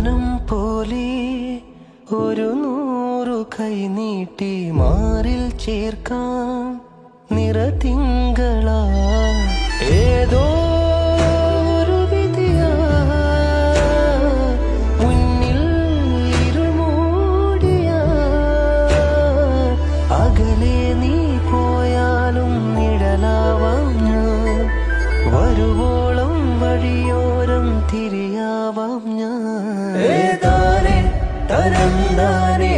വാനം പോലെ ഒരു 100 കൈ നീട്ടി മാറിൽ ചേർക്കാം നിറതിങ്കളാ ഏതോ ഒരു വിധിയാ മുന്നിൽ ഇരുൾ മൂടിയാ അകലെ നീ പോയാലും നിഴലാവാം ഞാൻ വരുവോളം വഴിയോരം തിരിയാവാം ഞാൻ തനന്താനേ